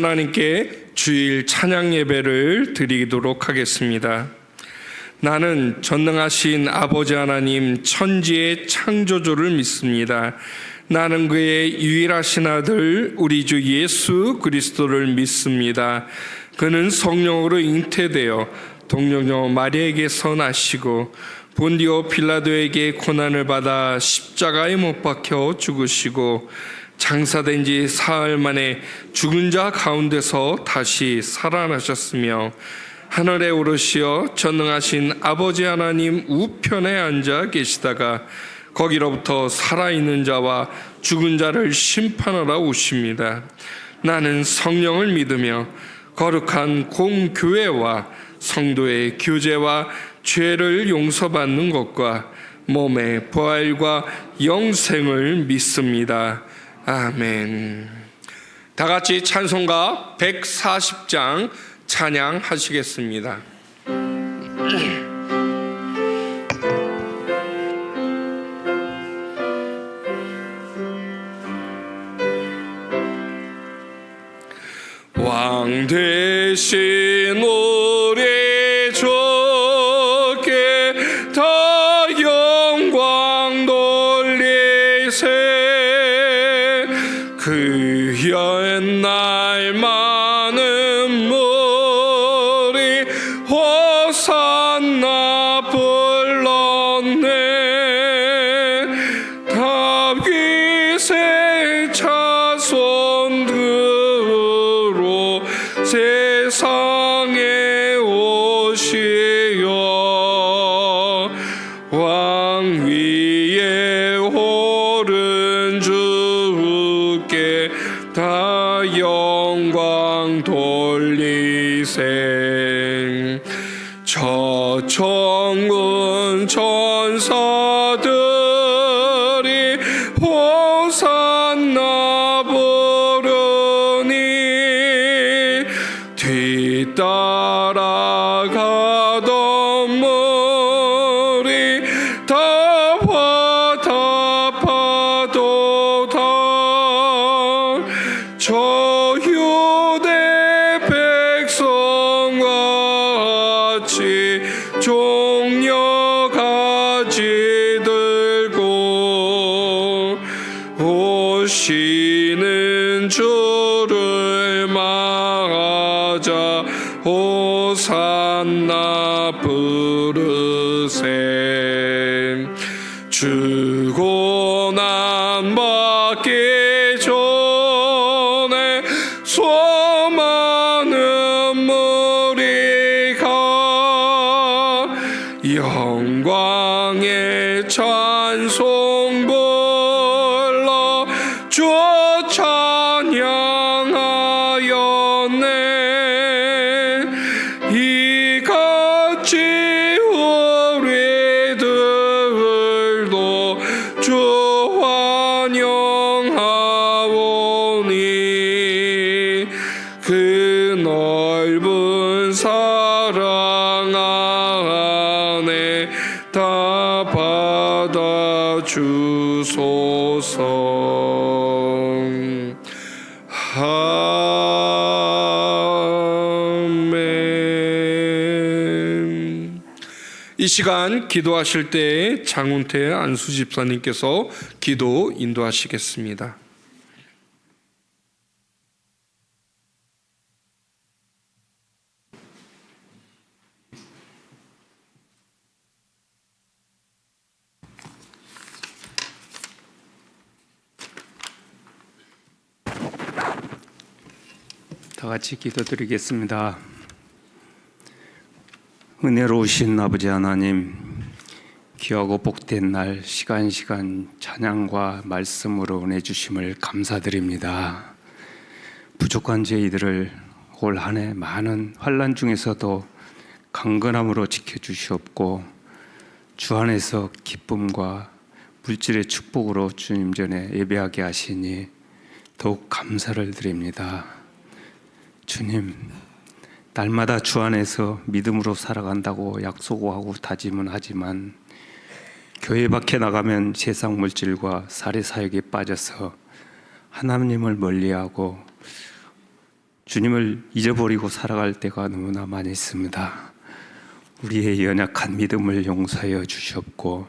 하나님께 주일 찬양 예배를 드리도록 하겠습니다. 나는 전능하신 아버지 하나님 천지의 창조주를 믿습니다. 나는 그의 유일하신 아들 우리 주 예수 그리스도를 믿습니다. 그는 성령으로 잉태되어 동정녀 마리아에게서 나시고 본디오 빌라도에게 고난을 받아 십자가에 못 박혀 죽으시고 장사된 지 사흘 만에 죽은 자 가운데서 다시 살아나셨으며 하늘에 오르시어 전능하신 아버지 하나님 우편에 앉아 계시다가 거기로부터 살아있는 자와 죽은 자를 심판하러 오십니다. 나는 성령을 믿으며 거룩한 공교회와 성도의 교제와 죄를 용서받는 것과 몸의 부활과 영생을 믿습니다. 아멘. 다 같이 찬송가 140장 찬양하시겠습니다. 왕 대신 우리 주께 다 영광 돌리세. 그 옛날 많은 무리 호산나 불렀네. 다윗의 자손들로 세상에 오시어 왕 위에 오른 주께 다 영광 돌리세. 저 천군 천사들이 호산나 부르니 뒤따라가던 무리 다 화답하도다. 저 유대 백성과 같이 종려가지 들고 오시는 주를 맞아 호산나 부르세. 주고 난 받기 전에 수많은 무리가 영광의 찬송 불러 주 찬양하였네. 이같이 우리들도 주 환영하오니 그 넓은 사랑 안에 다 받아 주소서. 아멘. 이 시간 기도하실 때 장운태 안수 집사님께서 기도 인도하시겠습니다. 다 같이 기도드리겠습니다. 은혜로우신 아버지 하나님, 귀하고 복된 날 시간 찬양과 말씀으로 은혜 주심을 감사드립니다. 부족한 저희들을 올 한 해 많은 환난 중에서도 강건함으로 지켜주시옵고 주 안에서 기쁨과 물질의 축복으로 주님 전에 예배하게 하시니 더욱 감사를 드립니다. 주님, 날마다 주 안에서 믿음으로 살아간다고 약속하고 다짐은 하지만 교회 밖에 나가면 세상 물질과 사례 사욕에 빠져서 하나님을 멀리하고 주님을 잊어버리고 살아갈 때가 너무나 많이 있습니다. 우리의 연약한 믿음을 용서하여 주시옵고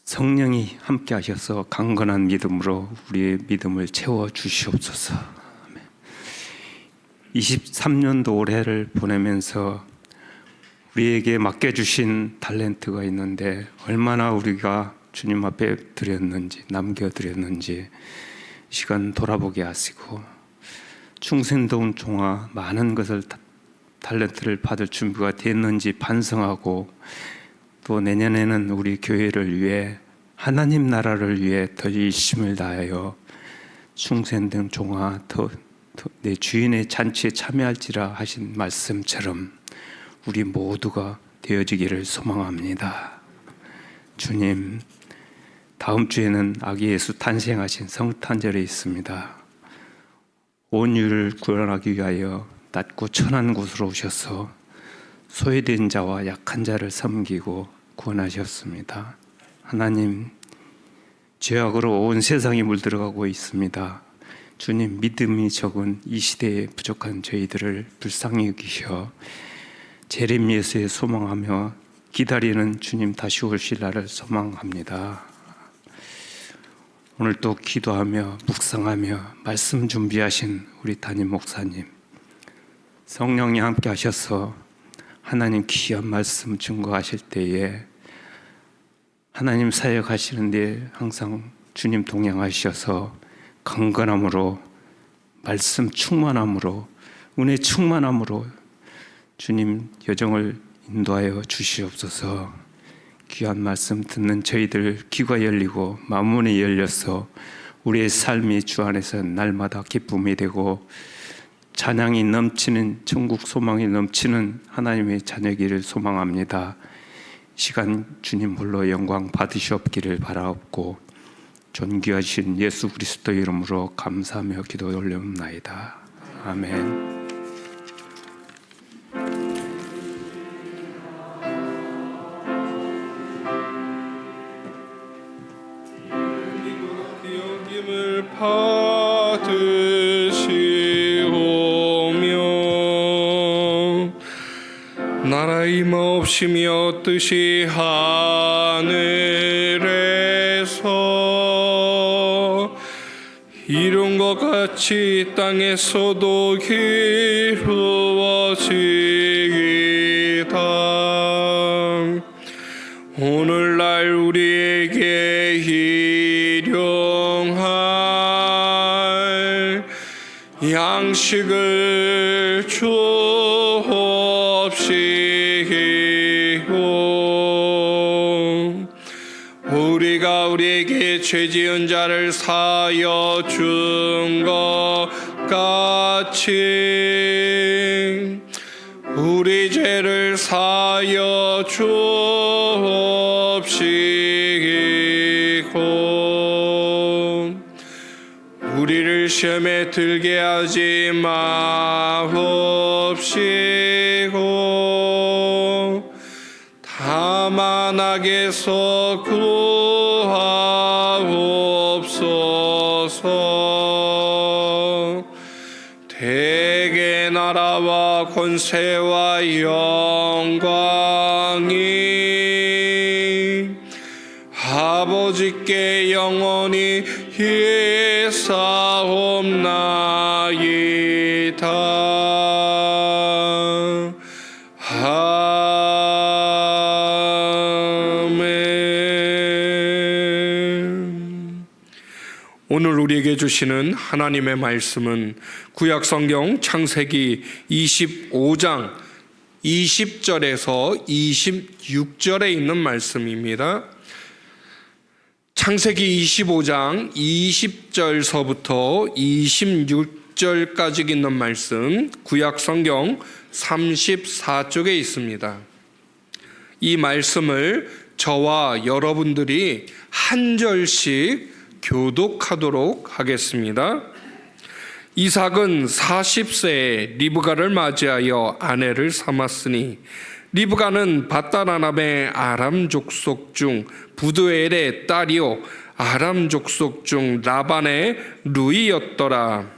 성령이 함께 하셔서 강건한 믿음으로 우리의 믿음을 채워 주시옵소서. 23년도 올해를 보내면서 우리에게 맡겨주신 탤런트가 있는데 얼마나 우리가 주님 앞에 드렸는지, 남겨드렸는지 시간 돌아보게 하시고 충성도운 종아 많은 것을 탤런트를 받을 준비가 됐는지 반성하고 또 내년에는 우리 교회를 위해 하나님 나라를 위해 더 열심을 다하여 충성된 종아 내 주인의 잔치에 참여할지라 하신 말씀처럼 우리 모두가 되어지기를 소망합니다. 주님, 다음 주에는 아기 예수 탄생하신 성탄절이 있습니다. 온 인류를 구원하기 위하여 낮고 천한 곳으로 오셔서 소외된 자와 약한 자를 섬기고 구원하셨습니다. 하나님, 죄악으로 온 세상이 물들어가고 있습니다. 주님, 믿음이 적은 이 시대에 부족한 저희들을 불쌍히 여기셔 재림 예수에 소망하며 기다리는 주님 다시 오실 날을 소망합니다. 오늘 또 기도하며 묵상하며 말씀 준비하신 우리 담임 목사님, 성령이 함께 하셔서 하나님 귀한 말씀 증거하실 때에 하나님 사역하시는데 항상 주님 동행하셔서 강건함으로, 말씀 충만함으로, 은혜 충만함으로 주님 여정을 인도하여 주시옵소서. 귀한 말씀 듣는 저희들 귀가 열리고 마음문이 열려서 우리의 삶이 주 안에서 날마다 기쁨이 되고 찬양이 넘치는, 천국 소망이 넘치는 하나님의 자녀기를 소망합니다. 시간 주님 홀로 영광 받으시옵기를 바라옵고 존귀하신 예수 그리스도 이름으로 감사하며 기도 올려옵나이다. 아멘. 여김을 받으시오며 나라 임하옵시며 뜻이 하늘에서 이룬 것 같이 땅에서도 이루어지이다. 오늘날 우리에게 일용할 양식을 주옵시고 우리가 우리에게 죄 지은 자를 사하여 준 것 같이 우리 죄를 사하여 주옵시고 우리를 시험에 들게 하지 마옵시고 다만 악에서 구하옵소서. 대개 나라와 권세와 영광이 아버지께 영원히 예사옵나이다. 아멘. 오늘 우리에게 주시는 하나님의 말씀은 구약성경 창세기 25장 20절에서 26절에 있는 말씀입니다. 창세기 25장 20절서부터 26절까지 있는 말씀, 구약성경 34쪽에 있습니다. 이 말씀을 저와 여러분들이 한 절씩 교독하도록 하겠습니다. 이삭은 40세에 리브가를 맞이하여 아내를 삼았으니 리브가는 밧다라남의 아람 족속 중 부두엘의 딸이요 아람 족속 중 라반의 루이였더라.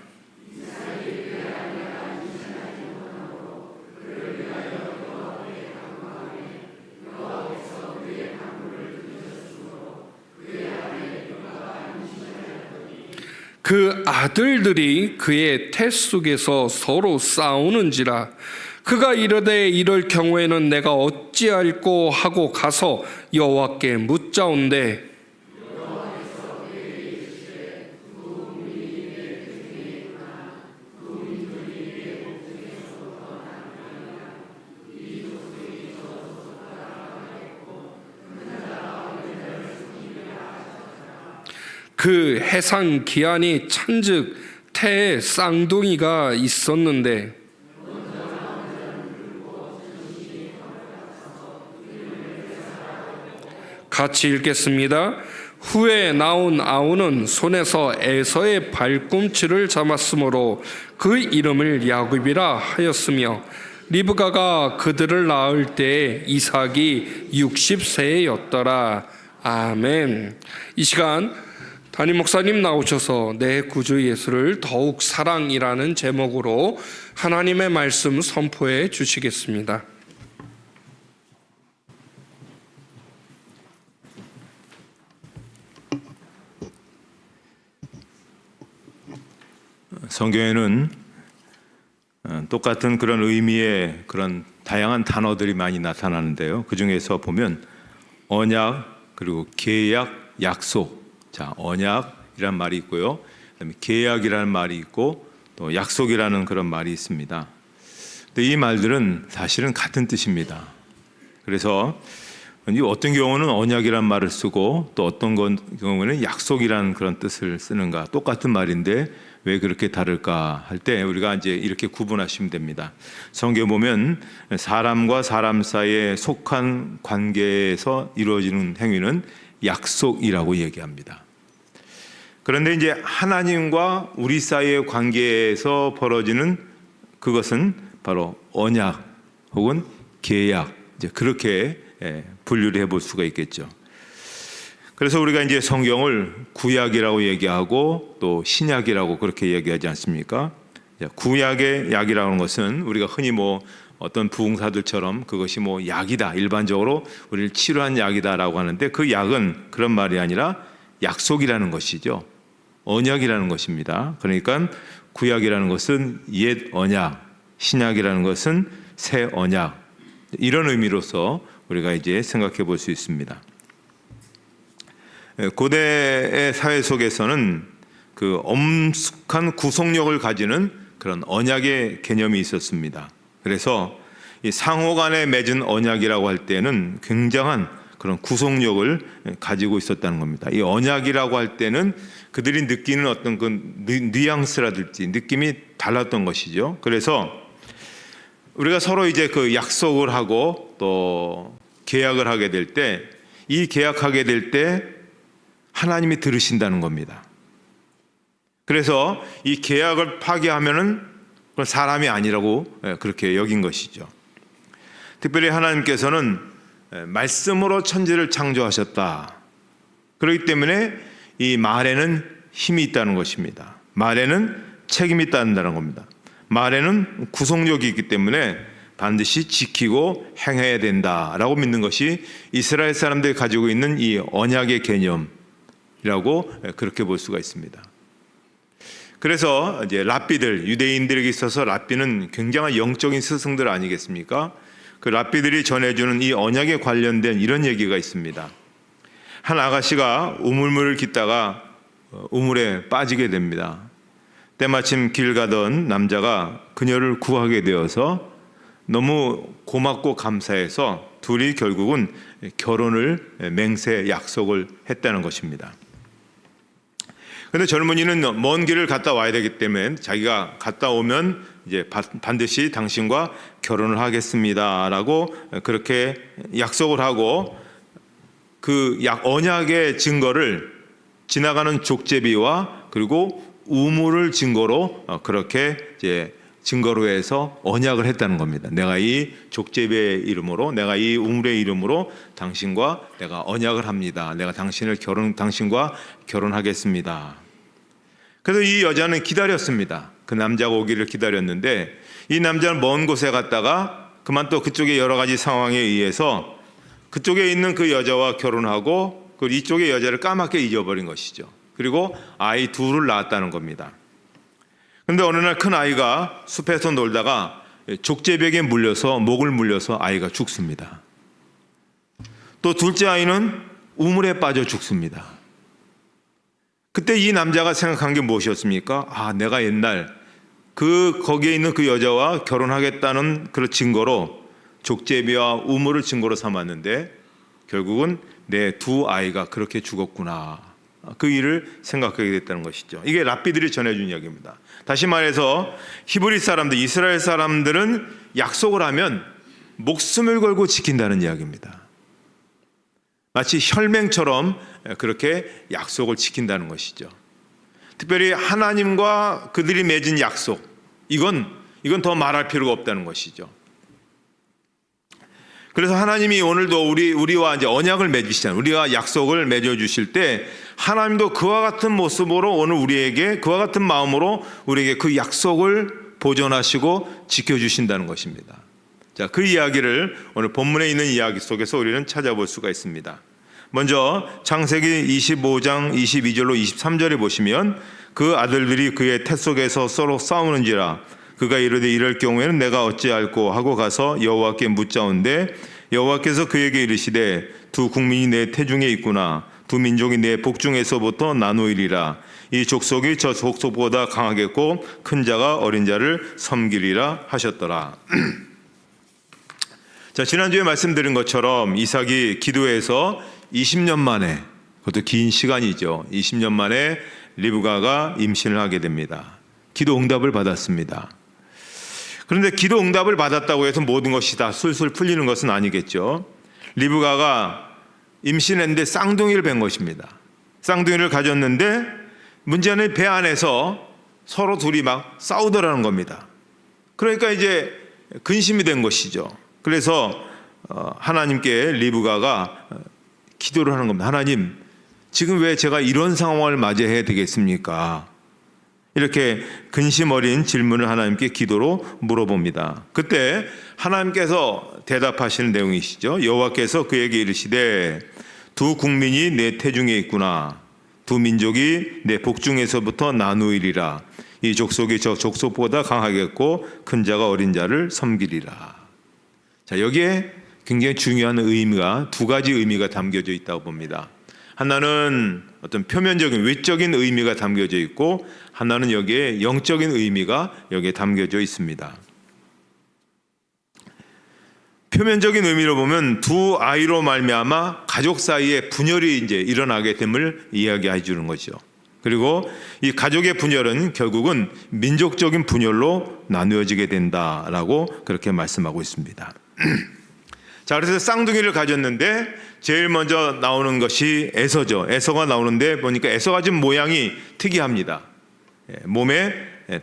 그 아들들이 그의 태 속에서 서로 싸우는지라. 그가 이르되 이럴 경우에는 내가 어찌할꼬 하고 가서 여호와께 묻자온대. 그 해상 기한이 찬즉 태에 쌍둥이가 있었는데 같이 읽겠습니다. 후에 나온 아우는 손에서 에서의 발꿈치를 잡았으므로 그 이름을 야곱이라 하였으며 리브가가 그들을 낳을 때에 이삭이 60세였더라. 아멘. 이 시간 담임 목사님 나오셔서 내 구주 예수를 더욱 사랑이라는 제목으로 하나님의 말씀 선포해 주시겠습니다. 성경에는 똑같은 그런 의미의 그런 다양한 단어들이 많이 나타나는데요. 그 중에서 보면 언약, 그리고 계약, 약속. 자, 언약이라는 말이 있고요. 그다음에 계약이라는 말이 있고 또 약속이라는 그런 말이 있습니다. 근데 이 말들은 사실은 같은 뜻입니다. 그래서 어떤 경우는 언약이라는 말을 쓰고 또 어떤 경우는 약속이라는 그런 뜻을 쓰는가, 똑같은 말인데 왜 그렇게 다를까 할 때 우리가 이제 이렇게 구분하시면 됩니다. 성경에 보면 사람과 사람 사이에 속한 관계에서 이루어지는 행위는 약속이라고 얘기합니다. 그런데 이제 하나님과 우리 사이의 관계에서 벌어지는 그것은 바로 언약 혹은 계약, 이제 그렇게 분류를 해볼 수가 있겠죠. 그래서 우리가 이제 성경을 구약이라고 얘기하고 또 신약이라고 그렇게 얘기하지 않습니까? 구약의 약이라고 하는 것은 우리가 흔히 어떤 부흥사들처럼 그것이 약이다, 일반적으로 우리를 치료한 약이다라고 하는데 그 약은 그런 말이 아니라 약속이라는 것이죠. 언약이라는 것입니다. 그러니까 구약이라는 것은 옛 언약, 신약이라는 것은 새 언약, 이런 의미로서 우리가 이제 생각해 볼 수 있습니다. 고대의 사회 속에서는 그 엄숙한 구속력을 가지는 그런 언약의 개념이 있었습니다. 그래서 이 상호 간에 맺은 언약이라고 할 때는 굉장한 그런 구속력을 가지고 있었다는 겁니다. 이 언약이라고 할 때는 그들이 느끼는 어떤 그 뉘앙스라든지 느낌이 달랐던 것이죠. 그래서 우리가 서로 이제 그 약속을 하고 또 계약을 하게 될 때, 이 계약하게 될 때 하나님이 들으신다는 겁니다. 그래서 이 계약을 파기하면은 그건 사람이 아니라고 그렇게 여긴 것이죠. 특별히 하나님께서는 말씀으로 천지를 창조하셨다. 그렇기 때문에 이 말에는 힘이 있다는 것입니다. 말에는 책임이 있다는 겁니다. 말에는 구속력이 있기 때문에 반드시 지키고 행해야 된다라고 믿는 것이 이스라엘 사람들이 가지고 있는 이 언약의 개념이라고 그렇게 볼 수가 있습니다. 그래서 이제 랍비들, 유대인들에게 있어서 랍비는 굉장한 영적인 스승들 아니겠습니까? 그 랍비들이 전해주는 이 언약에 관련된 이런 얘기가 있습니다. 한 아가씨가 우물물을 깃다가 우물에 빠지게 됩니다. 때마침 길 가던 남자가 그녀를 구하게 되어서 너무 고맙고 감사해서 둘이 결국은 결혼을 맹세 약속을 했다는 것입니다. 그런데 젊은이는 먼 길을 갔다 와야 되기 때문에 자기가 갔다 오면 이제 반드시 당신과 결혼을 하겠습니다라고 그렇게 약속을 하고 그 언약의 증거를 지나가는 족제비와 그리고 우물을 증거로 그렇게 이제 증거로 해서 언약을 했다는 겁니다. 내가 이 족제비의 이름으로, 내가 이 우물의 이름으로 당신과 내가 언약을 합니다. 내가 당신과 결혼하겠습니다. 그래서 이 여자는 기다렸습니다. 그 남자가 오기를 기다렸는데 이 남자는 먼 곳에 갔다가 그만 또 그쪽의 여러 가지 상황에 의해서 그쪽에 있는 그 여자와 결혼하고 그 이쪽의 여자를 까맣게 잊어버린 것이죠. 그리고 아이 둘을 낳았다는 겁니다. 그런데 어느 날 큰 아이가 숲에서 놀다가 족제벽에 물려서 목을 물려서 아이가 죽습니다. 또 둘째 아이는 우물에 빠져 죽습니다. 그때 이 남자가 생각한 게 무엇이었습니까? 아, 내가 옛날 거기에 있는 그 여자와 결혼하겠다는 그런 증거로 족제비와 우물을 증거로 삼았는데 결국은 내 두 아이가 그렇게 죽었구나. 그 일을 생각하게 됐다는 것이죠. 이게 랍비들이 전해준 이야기입니다. 다시 말해서 히브리 사람들, 이스라엘 사람들은 약속을 하면 목숨을 걸고 지킨다는 이야기입니다. 마치 혈맹처럼 그렇게 약속을 지킨다는 것이죠. 특별히 하나님과 그들이 맺은 약속, 이건 더 말할 필요가 없다는 것이죠. 그래서 하나님이 오늘도 우리와 이제 언약을 맺으시잖아요. 우리가 약속을 맺어주실 때 하나님도 그와 같은 모습으로 오늘 우리에게 그와 같은 마음으로 우리에게 그 약속을 보존하시고 지켜주신다는 것입니다. 자, 그 이야기를 오늘 본문에 있는 이야기 속에서 우리는 찾아볼 수가 있습니다. 먼저 창세기 25장 22절로 23절에 보시면 그 아들들이 그의 태 속에서 서로 싸우는지라 그가 이르되 이럴 경우에는 내가 어찌할꼬 하고 가서 여호와께 묻자온데 여호와께서 그에게 이르시되 두 국민이 내 태중에 있구나 두 민족이 내 복중에서부터 나누이리라 이 족속이 저 족속보다 강하겠고 큰 자가 어린 자를 섬기리라 하셨더라. 자, 지난주에 말씀드린 것처럼 이삭이 기도해서 20년 만에, 그것도 긴 시간이죠, 20년 만에 리브가가 임신을 하게 됩니다. 기도 응답을 받았습니다. 그런데 기도 응답을 받았다고 해서 모든 것이 다 술술 풀리는 것은 아니겠죠. 리브가가 임신했는데 쌍둥이를 뵌 것입니다. 쌍둥이를 가졌는데 문제는 배 안에서 서로 둘이 막 싸우더라는 겁니다. 그러니까 이제 근심이 된 것이죠. 그래서 하나님께 리브가가 기도를 하는 겁니다. 하나님, 지금 왜 제가 이런 상황을 맞이해야 되겠습니까? 이렇게 근심 어린 질문을 하나님께 기도로 물어봅니다. 그때 하나님께서 대답하시는 내용이시죠. 여호와께서 그에게 이르시되 두 국민이 내 태중에 있구나 두 민족이 내 복중에서부터 나누이리라 이 족속이 저 족속보다 강하겠고 큰 자가 어린 자를 섬기리라. 자, 여기에 굉장히 중요한 의미가 두 가지 의미가 담겨져 있다고 봅니다. 하나는 어떤 표면적인 외적인 의미가 담겨져 있고 하나는 여기에 영적인 의미가 여기에 담겨져 있습니다. 표면적인 의미로 보면 두 아이로 말미암아 가족 사이에 분열이 이제 일어나게 됨을 이야기해 주는 거죠. 그리고 이 가족의 분열은 결국은 민족적인 분열로 나누어지게 된다라고 그렇게 말씀하고 있습니다. 자, 그래서 쌍둥이를 가졌는데 제일 먼저 나오는 것이 에서죠. 에서가 나오는데 보니까 에서가 좀 모양이 특이합니다. 몸에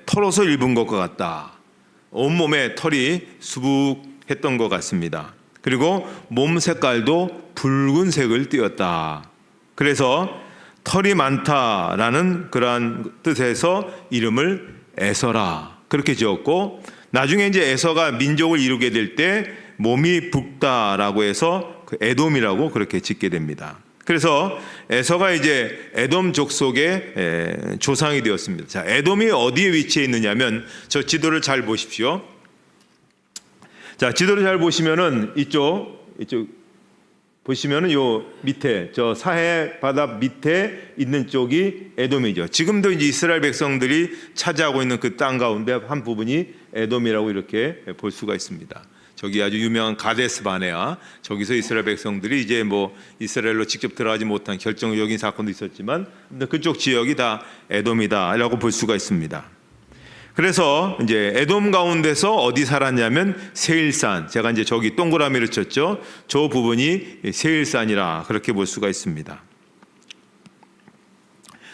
털옷을 입은 것과 같다. 온몸에 털이 수북했던 것 같습니다. 그리고 몸 색깔도 붉은색을 띠었다. 그래서 털이 많다라는 그러한 뜻에서 이름을 에서라 그렇게 지었고, 나중에 이제 에서가 민족을 이루게 될 때 몸이 붉다라고 해서 그 에돔이라고 그렇게 짓게 됩니다. 그래서 에서가 이제 에돔 족속의 조상이 되었습니다. 자, 에돔이 어디에 위치해 있느냐면 저 지도를 잘 보십시오. 자, 지도를 잘 보시면은 이쪽 보시면은 요 밑에 저 사해 바다 밑에 있는 쪽이 에돔이죠. 지금도 이제 이스라엘 백성들이 차지하고 있는 그 땅 가운데 한 부분이 에돔이라고 이렇게 볼 수가 있습니다. 저기 아주 유명한 가데스 바네아, 저기서 이스라엘 백성들이 이제 뭐 이스라엘로 직접 들어가지 못한 결정적인 사건도 있었지만 그쪽 지역이 다 에돔이다라고 볼 수가 있습니다. 그래서 이제 에돔 가운데서 어디 살았냐면 세일산, 제가 이제 저기 동그라미를 쳤죠. 저 부분이 세일산이라 그렇게 볼 수가 있습니다.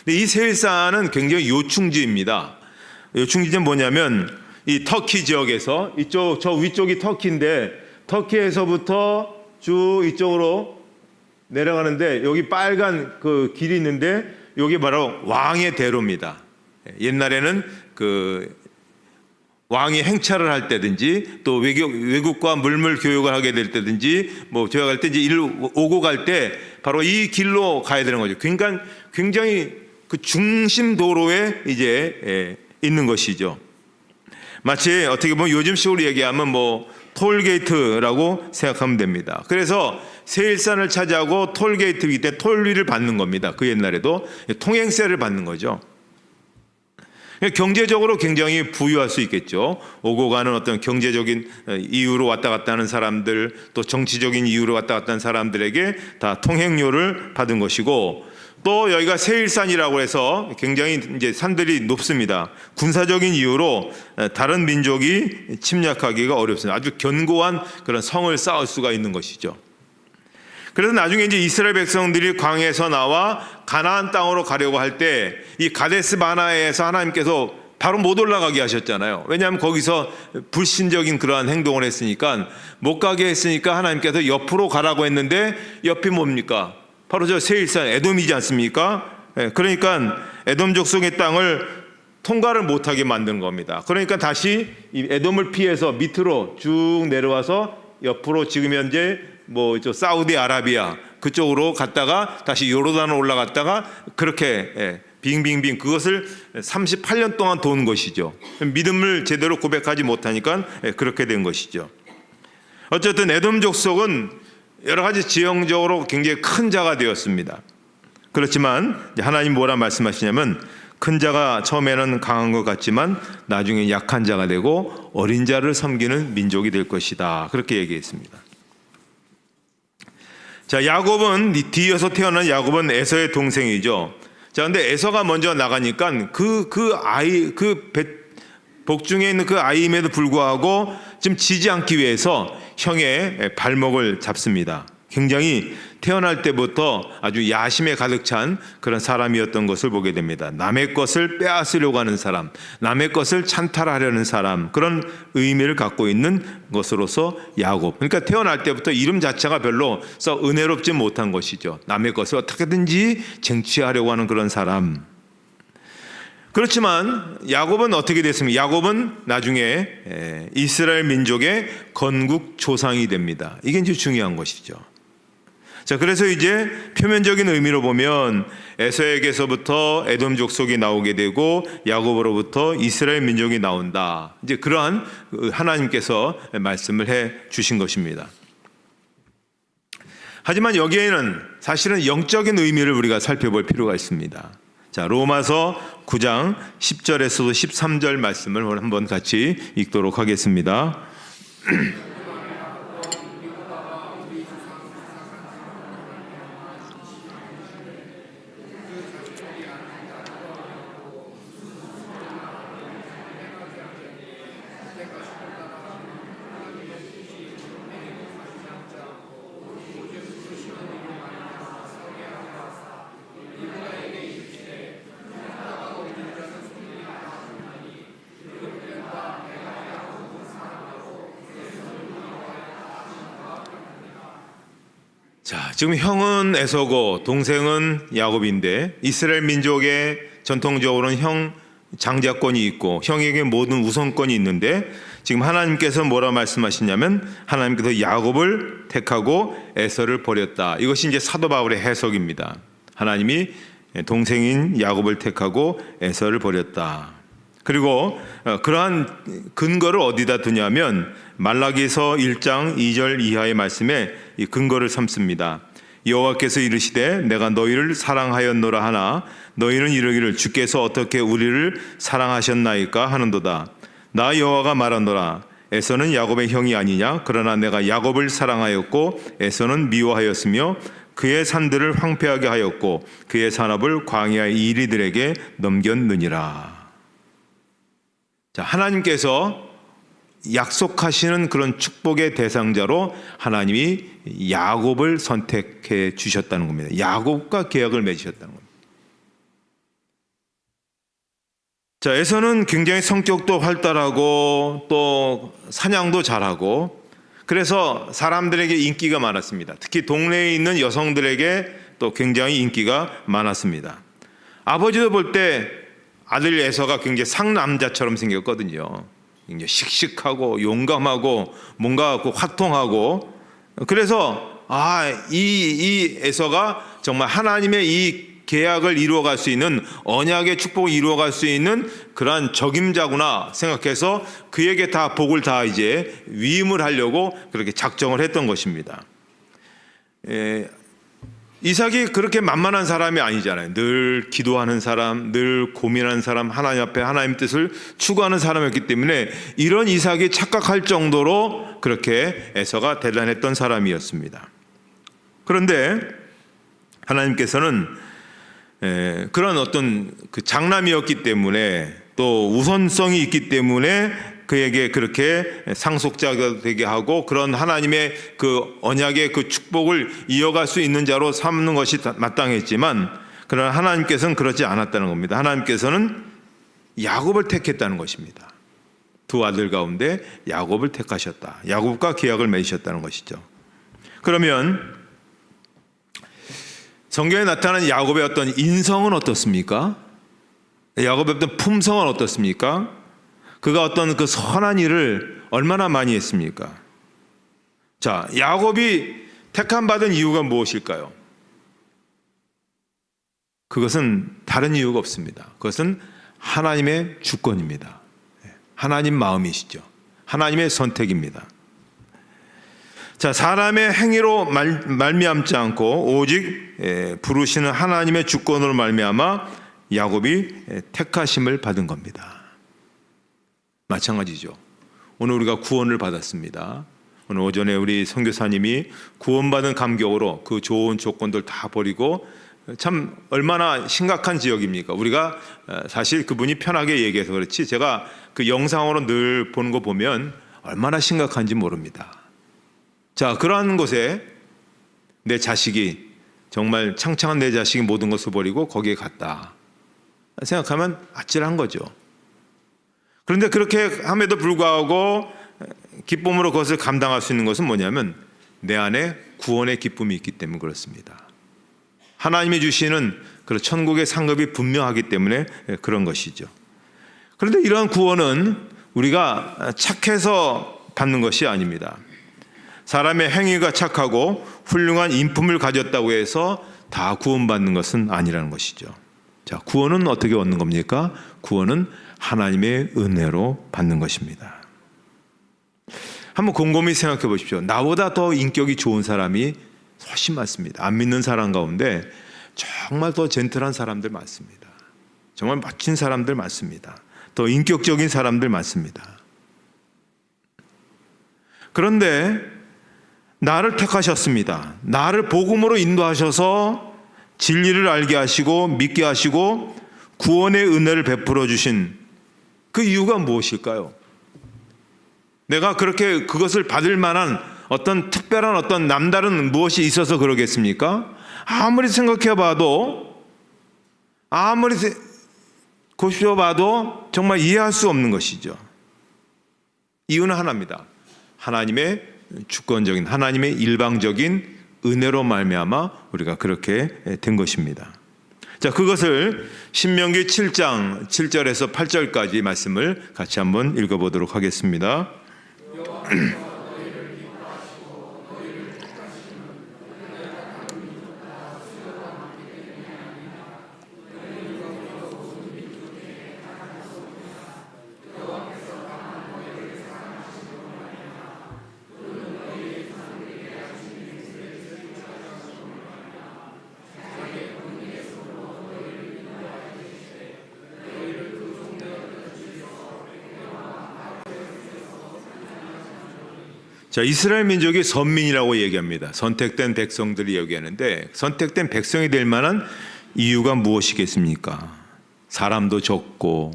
근데 이 세일산은 굉장히 요충지입니다. 요충지는 뭐냐면 이 터키 지역에서 이쪽 저 위쪽이 터키인데 터키에서부터 쭉 이쪽으로 내려가는데 여기 빨간 그 길이 있는데 여기 바로 왕의 대로입니다. 옛날에는 그 왕이 행차를 할 때든지 또 외국과 물물 교육을 하게 될 때든지 뭐 교역할 때 이제 일 오고 갈 때 바로 이 길로 가야 되는 거죠. 그러니까 굉장히 그 중심 도로에 이제 있는 것이죠. 마치 어떻게 보면 요즘식으로 얘기하면 뭐 톨게이트라고 생각하면 됩니다. 그래서 세일산을 차지하고 톨게이트이기 때문에 톨비를 받는 겁니다. 그 옛날에도 통행세를 받는 거죠. 경제적으로 굉장히 부유할 수 있겠죠. 오고 가는 어떤 경제적인 이유로 왔다 갔다 하는 사람들, 또 정치적인 이유로 왔다 갔다 하는 사람들에게 다 통행료를 받은 것이고, 또 여기가 세일산이라고 해서 굉장히 이제 산들이 높습니다. 군사적인 이유로 다른 민족이 침략하기가 어렵습니다. 아주 견고한 그런 성을 쌓을 수가 있는 것이죠. 그래서 나중에 이제 이스라엘 백성들이 광야에서 나와 가나안 땅으로 가려고 할 때 이 가데스 바나에서 하나님께서 바로 못 올라가게 하셨잖아요. 왜냐하면 거기서 불신적인 그러한 행동을 했으니까, 못 가게 했으니까 하나님께서 옆으로 가라고 했는데 옆이 뭡니까? 바로 저 세일산 에돔이지 않습니까? 그러니까 에돔 족속의 땅을 통과를 못하게 만든 겁니다. 그러니까 다시 이 에돔을 피해서 밑으로 쭉 내려와서 옆으로 지금 현재 뭐 저 사우디아라비아 그쪽으로 갔다가 다시 요르단으로 올라갔다가 그렇게 빙빙빙 그것을 38년 동안 도는 것이죠. 믿음을 제대로 고백하지 못하니까 그렇게 된 것이죠. 어쨌든 에돔 족속은 여러 가지 지형적으로 굉장히 큰 자가 되었습니다. 그렇지만 하나님 뭐라 말씀하시냐면, 큰 자가 처음에는 강한 것 같지만 나중에 약한 자가 되고 어린 자를 섬기는 민족이 될 것이다. 그렇게 얘기했습니다. 자, 야곱은 뒤이어서 태어난 야곱은 에서의 동생이죠. 자, 근데 에서가 먼저 나가니까 복중에 있는 그 아이임에도 불구하고 좀 지지 않기 위해서 형의 발목을 잡습니다. 굉장히 태어날 때부터 아주 야심에 가득 찬 그런 사람이었던 것을 보게 됩니다. 남의 것을 빼앗으려고 하는 사람, 남의 것을 찬탈하려는 사람, 그런 의미를 갖고 있는 것으로서 야곱. 그러니까 태어날 때부터 이름 자체가 별로 은혜롭지 못한 것이죠. 남의 것을 어떻게든지 쟁취하려고 하는 그런 사람. 그렇지만 야곱은 어떻게 됐습니까? 야곱은 나중에 이스라엘 민족의 건국 조상이 됩니다. 이게 이제 중요한 것이죠. 자, 그래서 이제 표면적인 의미로 보면 에서에게서부터 에돔 족속이 나오게 되고 야곱으로부터 이스라엘 민족이 나온다. 이제 그러한 하나님께서 말씀을 해 주신 것입니다. 하지만 여기에는 사실은 영적인 의미를 우리가 살펴볼 필요가 있습니다. 자, 로마서 9장 10절에서도 13절 말씀을 한번 같이 읽도록 하겠습니다. 자, 지금 형은 에서고 동생은 야곱인데 이스라엘 민족의 전통적으로는 형 장자권이 있고 형에게 모든 우선권이 있는데, 지금 하나님께서 뭐라 말씀하시냐면 하나님께서 야곱을 택하고 에서를 버렸다. 이것이 이제 사도 바울의 해석입니다. 하나님이 동생인 야곱을 택하고 에서를 버렸다. 그리고 그러한 근거를 어디다 두냐면 말라기서 1장 2절 이하의 말씀에 이 근거를 삼습니다. 여호와께서 이르시되 내가 너희를 사랑하였노라 하나 너희는 이르기를 주께서 어떻게 우리를 사랑하셨나이까 하는도다. 나 여호와가 말하노라. 에서는 야곱의 형이 아니냐? 그러나 내가 야곱을 사랑하였고 에서는 미워하였으며 그의 산들을 황폐하게 하였고 그의 산업을 광야의 이리들에게 넘겼느니라. 자, 하나님께서 약속하시는 그런 축복의 대상자로 하나님이 야곱을 선택해 주셨다는 겁니다. 야곱과 계약을 맺으셨다는 겁니다. 자, 에서는 굉장히 성격도 활달하고 또 사냥도 잘하고 그래서 사람들에게 인기가 많았습니다. 특히 동네에 있는 여성들에게 또 굉장히 인기가 많았습니다. 아버지도 볼 때 아들 에서가 굉장히 상남자처럼 생겼거든요. 굉장히 씩씩하고 용감하고 뭔가 화통하고, 그래서 이 에서가 정말 하나님의 이 계약을 이루어갈 수 있는, 언약의 축복을 이루어갈 수 있는 그러한 적임자구나 생각해서 그에게 다 복을 다 이제 위임을 하려고 그렇게 작정을 했던 것입니다. 이삭이 그렇게 만만한 사람이 아니잖아요. 늘 기도하는 사람, 늘 고민하는 사람, 하나님 앞에 하나님 뜻을 추구하는 사람이었기 때문에 이런 이삭이 착각할 정도로 그렇게 에서가 대단했던 사람이었습니다. 그런데 하나님께서는 그런 어떤 그 장남이었기 때문에 또 우선성이 있기 때문에 그에게 그렇게 상속자가 되게 하고 그런 하나님의 그 언약의 그 축복을 이어갈 수 있는 자로 삼는 것이 마땅했지만, 그러나 하나님께서는 그렇지 않았다는 겁니다. 하나님께서는 야곱을 택했다는 것입니다. 두 아들 가운데 야곱을 택하셨다. 야곱과 계약을 맺으셨다는 것이죠. 그러면 성경에 나타난 야곱의 어떤 인성은 어떻습니까? 야곱의 어떤 품성은 어떻습니까? 그가 어떤 그 선한 일을 얼마나 많이 했습니까? 자, 야곱이 택함 받은 이유가 무엇일까요? 그것은 다른 이유가 없습니다. 그것은 하나님의 주권입니다. 하나님 마음이시죠. 하나님의 선택입니다. 자, 사람의 행위로 말미암지 않고 오직 부르시는 하나님의 주권으로 말미암아 야곱이 택하심을 받은 겁니다. 마찬가지죠. 오늘 우리가 구원을 받았습니다. 오늘 오전에 우리 선교사님이 구원받은 감격으로 그 좋은 조건들 다 버리고, 참 얼마나 심각한 지역입니까? 우리가 사실 그분이 편하게 얘기해서 그렇지 제가 그 영상으로 늘 보는 거 보면 얼마나 심각한지 모릅니다. 자, 그러한 곳에 내 자식이, 정말 창창한 내 자식이 모든 것을 버리고 거기에 갔다 생각하면 아찔한 거죠. 그런데 그렇게 함에도 불구하고 기쁨으로 그것을 감당할 수 있는 것은 뭐냐면 내 안에 구원의 기쁨이 있기 때문에 그렇습니다. 하나님이 주시는 그런 천국의 상급이 분명하기 때문에 그런 것이죠. 그런데 이러한 구원은 우리가 착해서 받는 것이 아닙니다. 사람의 행위가 착하고 훌륭한 인품을 가졌다고 해서 다 구원받는 것은 아니라는 것이죠. 자, 구원은 어떻게 얻는 겁니까? 구원은 하나님의 은혜로 받는 것입니다. 한번 곰곰이 생각해 보십시오. 나보다 더 인격이 좋은 사람이 훨씬 많습니다. 안 믿는 사람 가운데 정말 더 젠틀한 사람들 많습니다. 정말 멋진 사람들 많습니다. 더 인격적인 사람들 많습니다. 그런데 나를 택하셨습니다. 나를 복음으로 인도하셔서 진리를 알게 하시고 믿게 하시고 구원의 은혜를 베풀어 주신 그 이유가 무엇일까요? 내가 그렇게 그것을 받을 만한 어떤 특별한 어떤 남다른 무엇이 있어서 그러겠습니까? 아무리 생각해 봐도, 아무리 고시어 봐도 정말 이해할 수 없는 것이죠. 이유는 하나입니다. 하나님의 주권적인, 하나님의 일방적인 은혜로 말미암아 우리가 그렇게 된 것입니다. 자, 그것을 신명기 7장 7절에서 8절까지 말씀을 같이 한번 읽어보도록 하겠습니다. 자, 이스라엘 민족이 선민이라고 얘기합니다. 선택된 백성들이 얘기하는데, 선택된 백성이 될 만한 이유가 무엇이겠습니까? 사람도 적고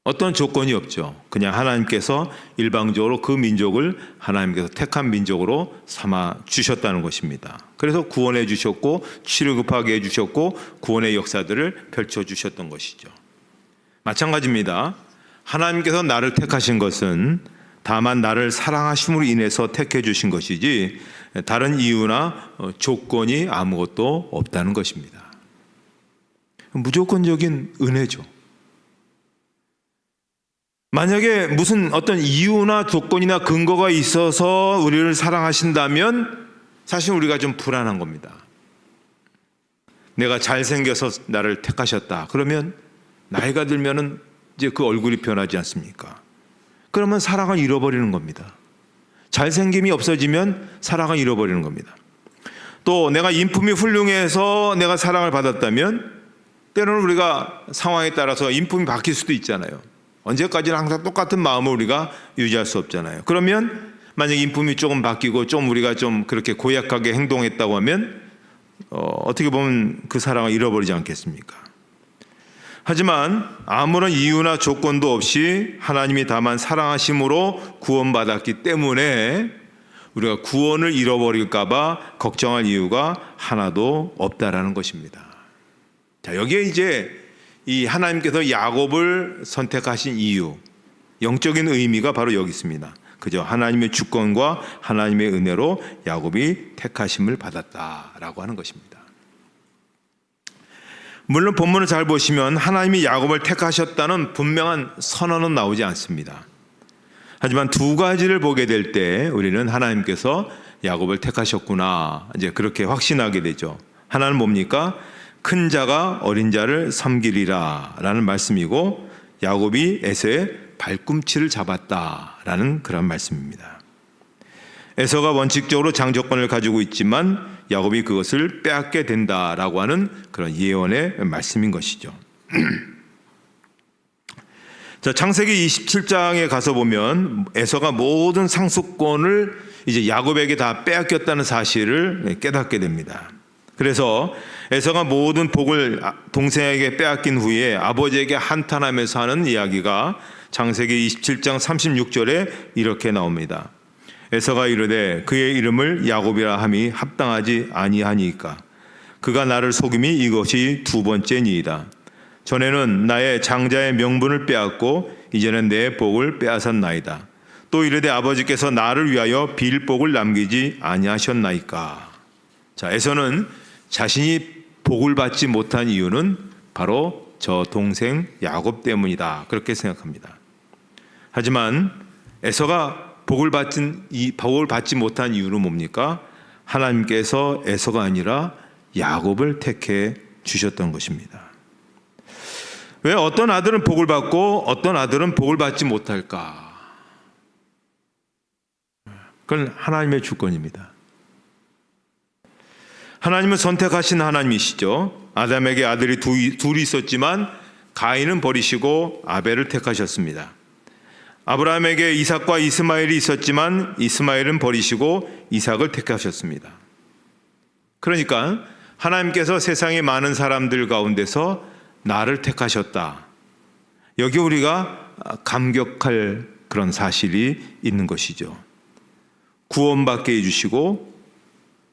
어떤 조건이 없죠. 그냥 하나님께서 일방적으로 그 민족을 하나님께서 택한 민족으로 삼아 주셨다는 것입니다. 그래서 구원해 주셨고 출애굽하게 해 주셨고 구원의 역사들을 펼쳐 주셨던 것이죠. 마찬가지입니다. 하나님께서 나를 택하신 것은 다만 나를 사랑하심으로 인해서 택해 주신 것이지 다른 이유나 조건이 아무것도 없다는 것입니다. 무조건적인 은혜죠. 만약에 무슨 어떤 이유나 조건이나 근거가 있어서 우리를 사랑하신다면 사실 우리가 좀 불안한 겁니다. 내가 잘생겨서 나를 택하셨다. 그러면 나이가 들면은 이제 그 얼굴이 변하지 않습니까? 그러면 사랑을 잃어버리는 겁니다. 잘생김이 없어지면 사랑을 잃어버리는 겁니다. 또 내가 인품이 훌륭해서 내가 사랑을 받았다면 때로는 우리가 상황에 따라서 인품이 바뀔 수도 있잖아요. 언제까지나 항상 똑같은 마음을 우리가 유지할 수 없잖아요. 그러면 만약 인품이 조금 바뀌고 좀 우리가 좀 그렇게 고약하게 행동했다고 하면 어떻게 보면 그 사랑을 잃어버리지 않겠습니까? 하지만 아무런 이유나 조건도 없이 하나님이 다만 사랑하심으로 구원받았기 때문에 우리가 구원을 잃어버릴까 봐 걱정할 이유가 하나도 없다라는 것입니다. 자, 여기에 이제 이 하나님께서 야곱을 선택하신 이유, 영적인 의미가 바로 여기 있습니다. 그죠? 하나님의 주권과 하나님의 은혜로 야곱이 택하심을 받았다라고 하는 것입니다. 물론 본문을 잘 보시면 하나님이 야곱을 택하셨다는 분명한 선언은 나오지 않습니다. 하지만 두 가지를 보게 될 때 우리는 하나님께서 야곱을 택하셨구나 이제 그렇게 확신하게 되죠. 하나는 뭡니까? 큰 자가 어린 자를 섬기리라 라는 말씀이고 야곱이 에서의 발꿈치를 잡았다라는 그런 말씀입니다. 에서가 원칙적으로 장조건을 가지고 있지만 야곱이 그것을 빼앗게 된다라고 하는 그런 예언의 말씀인 것이죠. 자, 창세기 27장에 가서 보면 에서가 모든 상속권을 이제 야곱에게 다 빼앗겼다는 사실을 깨닫게 됩니다. 그래서 에서가 모든 복을 동생에게 빼앗긴 후에 아버지에게 한탄하면서 하는 이야기가 창세기 27장 36절에 이렇게 나옵니다. 에서가 이르되 그의 이름을 야곱이라 함이 합당하지 아니하니까 그가 나를 속임이 이것이 두 번째니이다. 전에는 나의 장자의 명분을 빼앗고 이제는 내 복을 빼앗았나이다. 또 이르되 아버지께서 나를 위하여 빌 복을 남기지 아니하셨나이까. 자, 에서는 자신이 복을 받지 못한 이유는 바로 저 동생 야곱 때문이다 그렇게 생각합니다. 하지만 에서가 복을 받지 못한 이유는 뭡니까? 하나님께서 에서가 아니라 야곱을 택해 주셨던 것입니다. 왜 어떤 아들은 복을 받고 어떤 아들은 복을 받지 못할까? 그건 하나님의 주권입니다. 하나님은 선택하신 하나님이시죠. 아담에게 아들이 둘이 있었지만 가인은 버리시고 아벨을 택하셨습니다. 아브라함에게 이삭과 이스마엘이 있었지만 이스마엘은 버리시고 이삭을 택하셨습니다. 그러니까 하나님께서 세상의 많은 사람들 가운데서 나를 택하셨다. 여기 우리가 감격할 그런 사실이 있는 것이죠. 구원받게 해주시고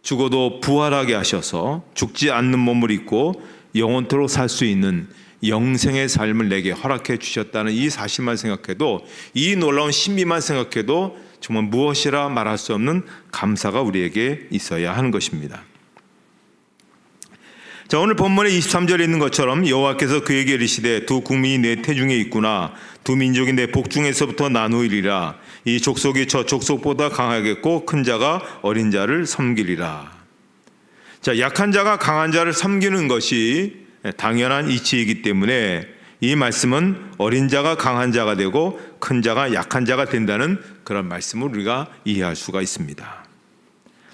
죽어도 부활하게 하셔서 죽지 않는 몸을 입고 영원토록 살 수 있는 영생의 삶을 내게 허락해 주셨다는 이 사실만 생각해도, 이 놀라운 신비만 생각해도 정말 무엇이라 말할 수 없는 감사가 우리에게 있어야 하는 것입니다. 자, 오늘 본문의 23절에 있는 것처럼 여호와께서 그에게 이르시되 두 국민이 내 태중에 있구나. 두 민족이 내 복중에서부터 나누이리라. 이 족속이 저 족속보다 강하겠고 큰 자가 어린 자를 섬기리라. 자, 약한 자가 강한 자를 섬기는 것이 당연한 이치이기 때문에 이 말씀은 어린 자가 강한 자가 되고 큰 자가 약한 자가 된다는 그런 말씀을 우리가 이해할 수가 있습니다.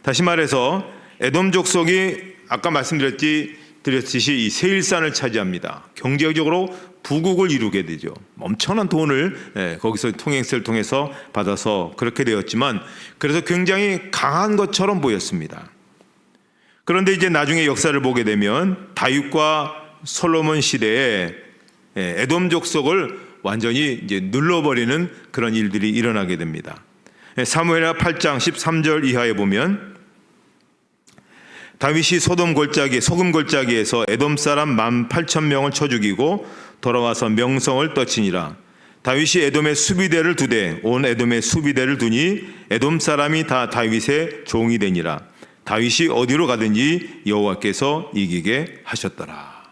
다시 말해서 에돔 족속이 아까 말씀드렸듯이 이 세일산을 차지합니다. 경제적으로 부국을 이루게 되죠. 엄청난 돈을 거기서 통행세를 통해서 받아서 그렇게 되었지만, 그래서 굉장히 강한 것처럼 보였습니다. 그런데 이제 나중에 역사를 보게 되면 다윗과 솔로몬 시대에 에돔 족속을 완전히 이제 눌러버리는 그런 일들이 일어나게 됩니다. 사무엘하 8장 13절 이하에 보면 다윗이 소금 골짜기에서 에돔 사람 18,000명을 쳐 죽이고 돌아와서 명성을 떠치니라. 다윗이 에돔의 수비대를 두되 온 에돔의 수비대를 두니 에돔 사람이 다 다윗의 종이 되니라. 다윗이 어디로 가든지 여호와께서 이기게 하셨더라.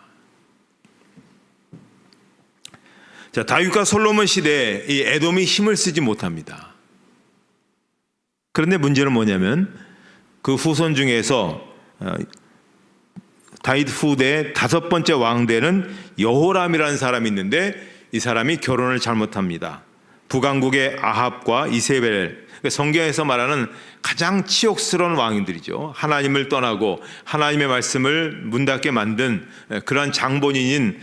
자, 다윗과 솔로몬 시대에 이 에돔이 힘을 쓰지 못합니다. 그런데 문제는 뭐냐면 그 후손 중에서 다윗 후대의 5번째 왕대는 여호람이라는 사람이 있는데 이 사람이 결혼을 잘못합니다. 북왕국의 아합과 이세벨, 성경에서 말하는 가장 치욕스러운 왕들이죠. 하나님을 떠나고 하나님의 말씀을 문닫게 만든 그러한 장본인인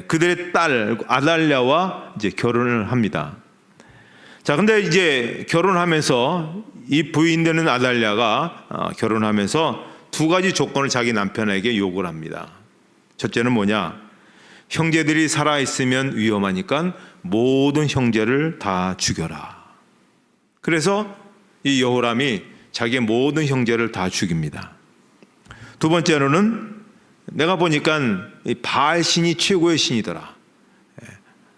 그들의 딸 아달랴와 이제 결혼을 합니다. 자, 근데 이제 결혼하면서 이 부인 되는 아달랴가 결혼하면서 2가지 조건을 자기 남편에게 요구를 합니다. 첫째는 뭐냐? 형제들이 살아있으면 위험하니까 모든 형제를 다 죽여라. 그래서 이 여호람이 자기의 모든 형제를 다 죽입니다. 2번째로는 내가 보니까 이 바알 신이 최고의 신이더라.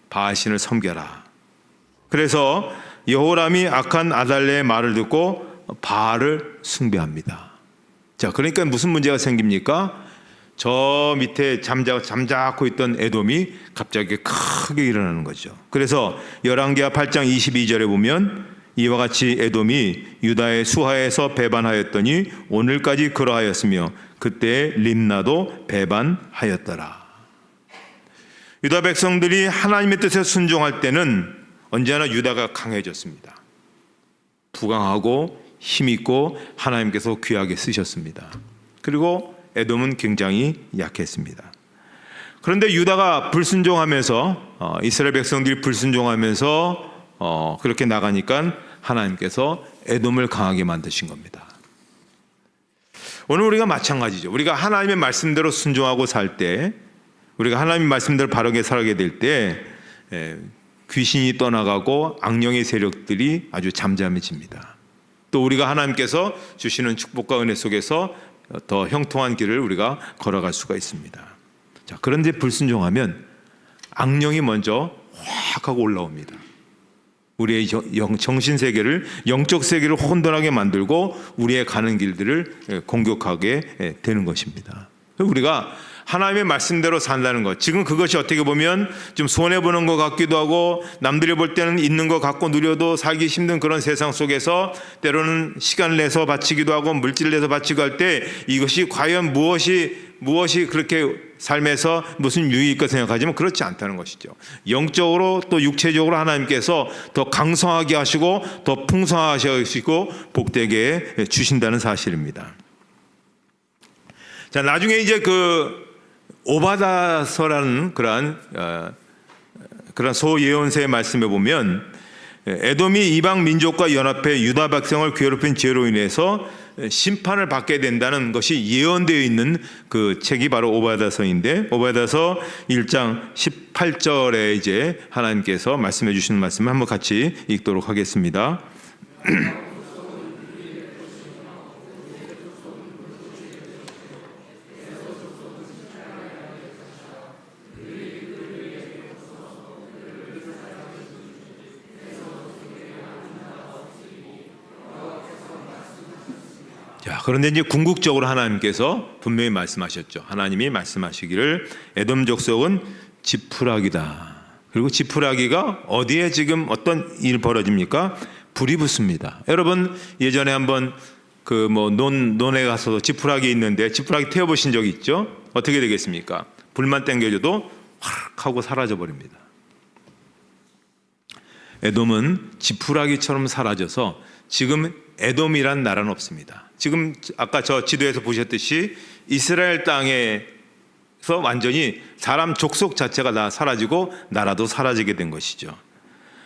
바알 신을 섬겨라. 그래서 여호람이 악한 아달랴의 말을 듣고 바알을 숭배합니다. 자, 그러니까 무슨 문제가 생깁니까? 저 밑에 잠자코 있던 에돔이 갑자기 크게 일어나는 거죠. 그래서 열왕기하 8장 22절에 보면 이와 같이 에돔이 유다의 수하에서 배반하였더니 오늘까지 그러하였으며 그때 림나도 배반하였더라. 유다 백성들이 하나님의 뜻에 순종할 때는 언제나 유다가 강해졌습니다. 부강하고 힘있고 하나님께서 귀하게 쓰셨습니다. 그리고 에돔은 굉장히 약했습니다. 그런데 유다가 불순종하면서 이스라엘 백성들이 불순종하면서 그렇게 나가니까 하나님께서 에돔을 강하게 만드신 겁니다. 오늘 우리가 마찬가지죠. 우리가 하나님의 말씀대로 순종하고 살 때, 우리가 하나님의 말씀대로 바르게 살게 될 때 귀신이 떠나가고 악령의 세력들이 아주 잠잠해집니다. 또 우리가 하나님께서 주시는 축복과 은혜 속에서 더 형통한 길을 우리가 걸어갈 수가 있습니다. 자, 그런데 불순종하면 악령이 먼저 확 하고 올라옵니다. 우리의 정신 세계를, 영적 세계를 혼돈하게 만들고 우리의 가는 길들을 공격하게 되는 것입니다. 우리가 하나님의 말씀대로 산다는 것, 지금 그것이 어떻게 보면 좀 손해보는 것 같기도 하고 남들이 볼 때는 있는 것 같고 누려도 살기 힘든 그런 세상 속에서 때로는 시간을 내서 바치기도 하고 물질을 내서 바치고 할 때 이것이 과연 무엇이 그렇게 삶에서 무슨 유익이 있고 생각하지만 그렇지 않다는 것이죠. 영적으로 또 육체적으로 하나님께서 더 강성하게 하시고 더 풍성하게 하시고 복되게 주신다는 사실입니다. 자, 나중에 이제 그 오바다서라는 그런 소예언서의 말씀에 보면 에돔이 이방 민족과 연합해 유다 백성을 괴롭힌 죄로 인해서 심판을 받게 된다는 것이 예언되어 있는 그 책이 바로 오바다서인데, 오바다서 1장 18절에 이제 하나님께서 말씀해 주시는 말씀을 한번 같이 읽도록 하겠습니다. 자, 그런데 이제 궁극적으로 하나님께서 분명히 말씀하셨죠. 하나님이 말씀하시기를 에돔 족속은 지푸라기다. 그리고 지푸라기가 어디에 지금 어떤 일 벌어집니까? 불이 붙습니다. 여러분 예전에 한번 그 논에 가서 지푸라기 있는데 지푸라기 태워보신 적 있죠? 어떻게 되겠습니까? 불만 땡겨줘도 확 하고 사라져 버립니다. 에돔은 지푸라기처럼 사라져서 지금 에돔이란 나라는 없습니다. 지금 아까 저 지도에서 보셨듯이 이스라엘 땅에서 완전히 사람 족속 자체가 다 사라지고 나라도 사라지게 된 것이죠.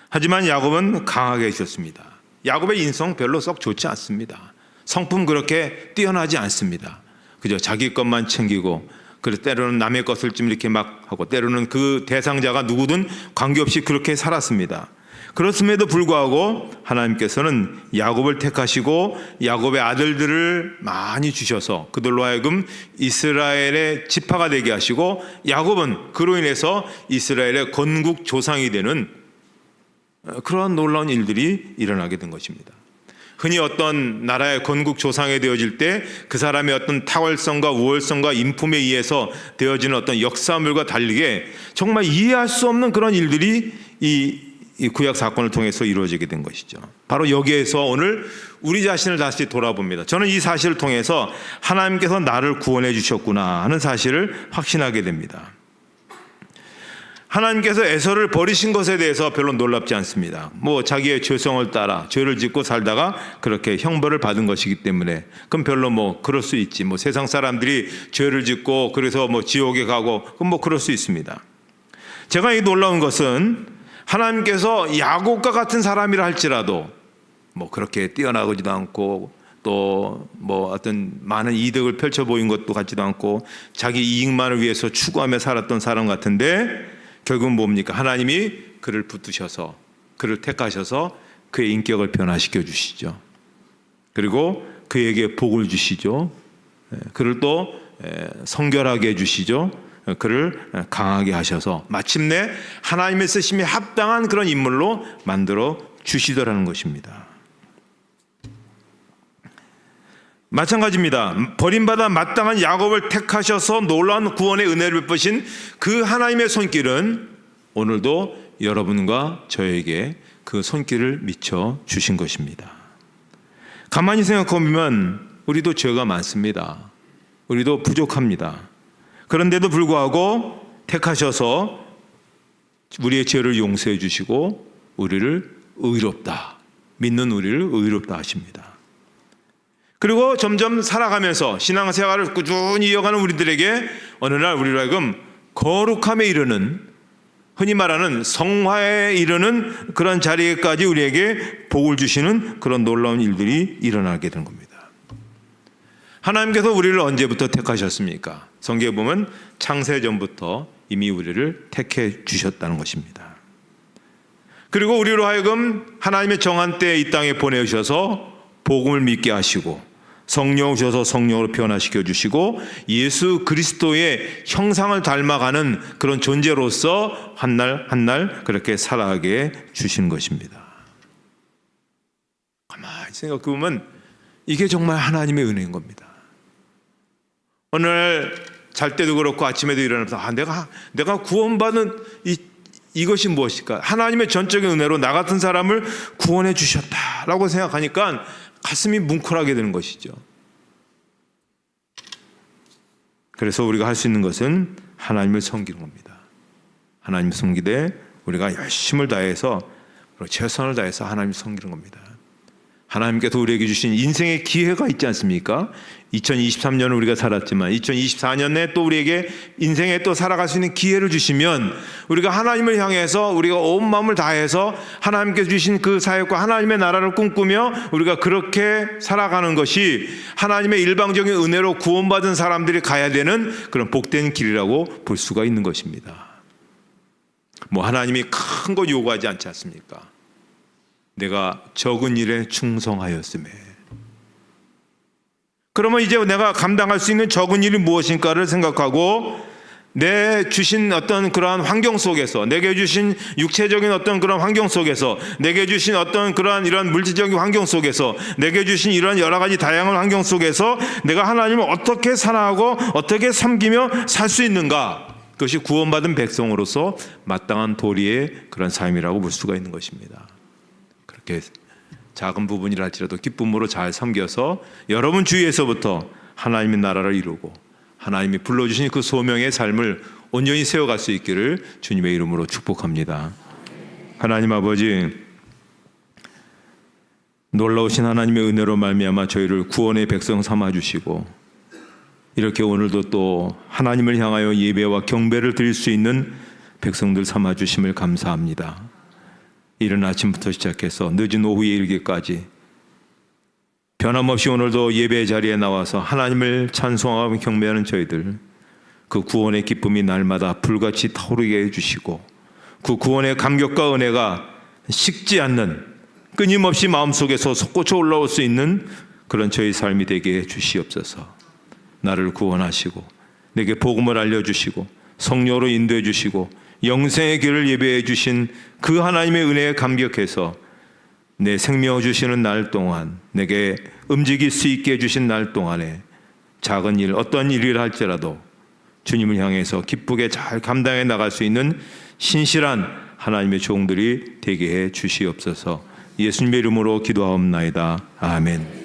하지만 야곱은 강하게 있었습니다. 야곱의 인성 별로 썩 좋지 않습니다. 성품 그렇게 뛰어나지 않습니다. 그저 자기 것만 챙기고, 그래서 때로는 남의 것을 좀 이렇게 막 하고, 때로는 그 대상자가 누구든 관계없이 그렇게 살았습니다. 그렇음에도 불구하고 하나님께서는 야곱을 택하시고 야곱의 아들들을 많이 주셔서 그들로 하여금 이스라엘의 지파가 되게 하시고, 야곱은 그로 인해서 이스라엘의 건국 조상이 되는 그러한 놀라운 일들이 일어나게 된 것입니다. 흔히 어떤 나라의 건국 조상이 되어질 때 그 사람의 어떤 탁월성과 우월성과 인품에 의해서 되어지는 어떤 역사물과 달리게 정말 이해할 수 없는 그런 일들이 이 이 구약 사건을 통해서 이루어지게 된 것이죠. 바로 여기에서 오늘 우리 자신을 다시 돌아봅니다. 저는 이 사실을 통해서 하나님께서 나를 구원해 주셨구나 하는 사실을 확신하게 됩니다. 하나님께서 에서를 버리신 것에 대해서 별로 놀랍지 않습니다. 자기의 죄성을 따라 죄를 짓고 살다가 그렇게 형벌을 받은 것이기 때문에 그럼 별로 그럴 수 있지. 세상 사람들이 죄를 짓고 그래서 지옥에 가고 그럼 그럴 수 있습니다. 제가 이 놀라운 것은 하나님께서 야곱과 같은 사람이라 할지라도 그렇게 뛰어나지도 않고 또 어떤 많은 이득을 펼쳐 보인 것도 같지도 않고 자기 이익만을 위해서 추구하며 살았던 사람 같은데 결국은 뭡니까? 하나님이 그를 붙드셔서 그를 택하셔서 그의 인격을 변화시켜 주시죠. 그리고 그에게 복을 주시죠. 그를 또 성결하게 해주시죠. 그를 강하게 하셔서 마침내 하나님의 쓰심에 합당한 그런 인물로 만들어 주시더라는 것입니다. 마찬가지입니다. 버림받아 마땅한 야곱을 택하셔서 놀라운 구원의 은혜를 베푸신 그 하나님의 손길은 오늘도 여러분과 저에게 그 손길을 미쳐 주신 것입니다. 가만히 생각해보면 우리도 죄가 많습니다. 우리도 부족합니다. 그런데도 불구하고 택하셔서 우리의 죄를 용서해 주시고 우리를 의롭다, 믿는 우리를 의롭다 하십니다. 그리고 점점 살아가면서 신앙생활을 꾸준히 이어가는 우리들에게 어느 날 우리로 하여금 거룩함에 이르는, 흔히 말하는 성화에 이르는 그런 자리에까지 우리에게 복을 주시는 그런 놀라운 일들이 일어나게 되는 겁니다. 하나님께서 우리를 언제부터 택하셨습니까? 성경에 보면 창세전부터 이미 우리를 택해 주셨다는 것입니다. 그리고 우리로 하여금 하나님의 정한 때에 이 땅에 보내주셔서 복음을 믿게 하시고 성령 오셔서 성령으로 변화시켜 주시고 예수 그리스도의 형상을 닮아가는 그런 존재로서 한 날 한 날 그렇게 살아가게 주시는 것입니다. 가만히 생각해 보면 이게 정말 하나님의 은혜인 겁니다. 오늘 잘 때도 그렇고 아침에도 일어나서 내가 구원받은 이것이 무엇일까? 하나님의 전적인 은혜로 나 같은 사람을 구원해 주셨다라고 생각하니까 가슴이 뭉클하게 되는 것이죠. 그래서 우리가 할 수 있는 것은 하나님을 섬기는 겁니다. 하나님을 섬기되 우리가 열심을 다해서 최선을 다해서 하나님을 섬기는 겁니다. 하나님께서 우리에게 주신 인생의 기회가 있지 않습니까? 2023년을 우리가 살았지만 2024년에 또 우리에게 인생에 또 살아갈 수 있는 기회를 주시면 우리가 하나님을 향해서 우리가 온 마음을 다해서 하나님께서 주신 그 사역과 하나님의 나라를 꿈꾸며 우리가 그렇게 살아가는 것이 하나님의 일방적인 은혜로 구원받은 사람들이 가야 되는 그런 복된 길이라고 볼 수가 있는 것입니다. 하나님이 큰 거 요구하지 않지 않습니까? 내가 적은 일에 충성하였음에. 그러면 이제 내가 감당할 수 있는 적은 일이 무엇인가를 생각하고 내 주신 어떤 그러한 환경 속에서, 내게 주신 육체적인 어떤 그런 환경 속에서, 내게 주신 어떤 그러한 이런 물질적인 환경 속에서, 내게 주신 이런 여러 가지 다양한 환경 속에서 내가 하나님을 어떻게 사랑하고 어떻게 섬기며 살 수 있는가? 그것이 구원받은 백성으로서 마땅한 도리의 그런 삶이라고 볼 수가 있는 것입니다. 그렇게 작은 부분이라 할지라도 기쁨으로 잘 섬겨서 여러분 주위에서부터 하나님의 나라를 이루고 하나님이 불러주신 그 소명의 삶을 온전히 세워갈 수 있기를 주님의 이름으로 축복합니다. 하나님 아버지, 놀라우신 하나님의 은혜로 말미암아 저희를 구원의 백성 삼아주시고 이렇게 오늘도 또 하나님을 향하여 예배와 경배를 드릴 수 있는 백성들 삼아주심을 감사합니다. 이른 아침부터 시작해서 늦은 오후에 이르기까지 변함없이 오늘도 예배 자리에 나와서 하나님을 찬송하고 경배하는 저희들, 그 구원의 기쁨이 날마다 불같이 타오르게 해주시고 그 구원의 감격과 은혜가 식지 않는, 끊임없이 마음속에서 솟구쳐 올라올 수 있는 그런 저희 삶이 되게 해주시옵소서. 나를 구원하시고 내게 복음을 알려주시고 성령으로 인도해 주시고 영생의 길을 예배해 주신 그 하나님의 은혜에 감격해서 내 생명을 주시는 날 동안, 내게 움직일 수 있게 해주신 날 동안에 작은 일, 어떤 일이라 할지라도 주님을 향해서 기쁘게 잘 감당해 나갈 수 있는 신실한 하나님의 종들이 되게 해 주시옵소서. 예수님의 이름으로 기도하옵나이다. 아멘.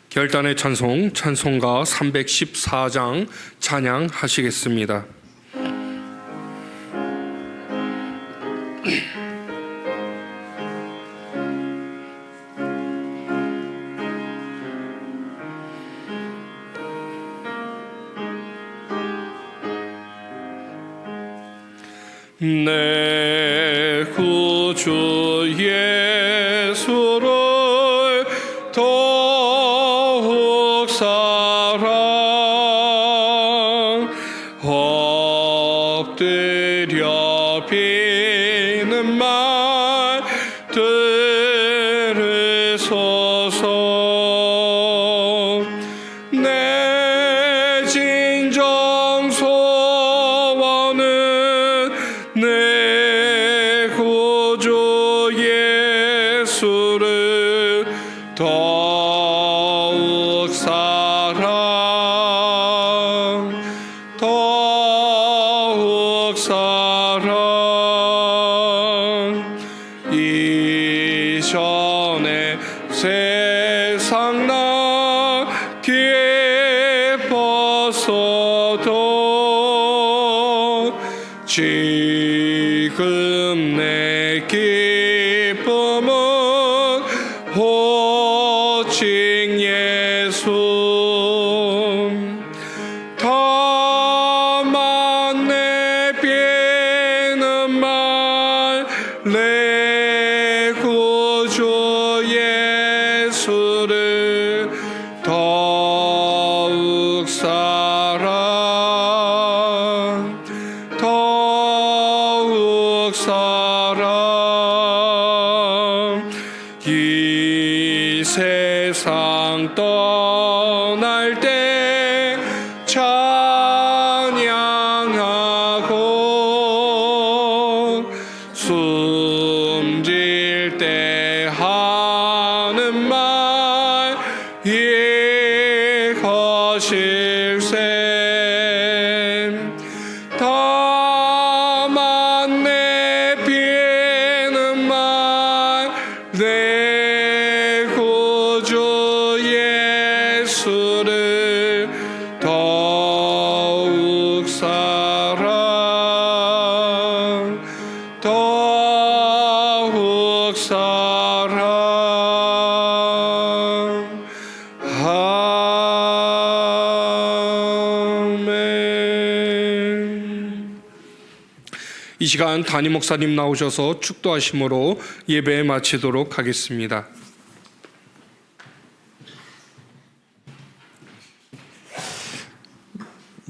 결단의 찬송, 찬송가 314장 찬양하시겠습니다. 내 구주 예수를 더욱 사랑 엎드려 비는 말 들으소서. 내 진정 소원은 내 구주 예수를 더욱 사랑 더욱 사랑. 이전에 세상 나 기뻤어도 지금 내 기쁨은 오직 예수. 다만 내 비는 말 내 구주 예수를 더욱 사랑 더욱 사랑. 이 세상 떠날 때 찬양하고 숨질 때 하는 말 이것일세. 다만 내 비는 말 내 구주 예수를 더욱 사랑 더욱 사랑. 아멘. 이 시간 담임 목사님 나오셔서 축도하심으로 예배 마치도록 하겠습니다.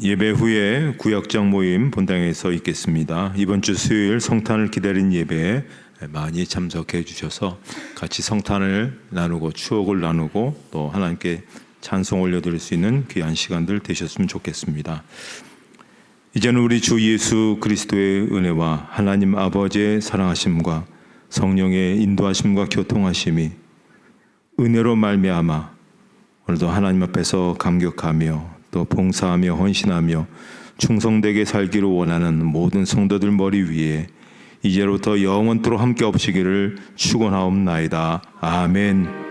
예배 후에 구역장 모임 본당에서 있겠습니다. 이번 주 수요일 성탄을 기다린 예배에 많이 참석해 주셔서 같이 성탄을 나누고 추억을 나누고 또 하나님께 찬송 올려드릴 수 있는 귀한 시간들 되셨으면 좋겠습니다. 이제는 우리 주 예수 그리스도의 은혜와 하나님 아버지의 사랑하심과 성령의 인도하심과 교통하심이 은혜로 말미암아 오늘도 하나님 앞에서 감격하며 또 봉사하며 헌신하며 충성되게 살기를 원하는 모든 성도들 머리 위에 이제로부터 영원토록 함께 없으기를 축원하옵나이다. 아멘.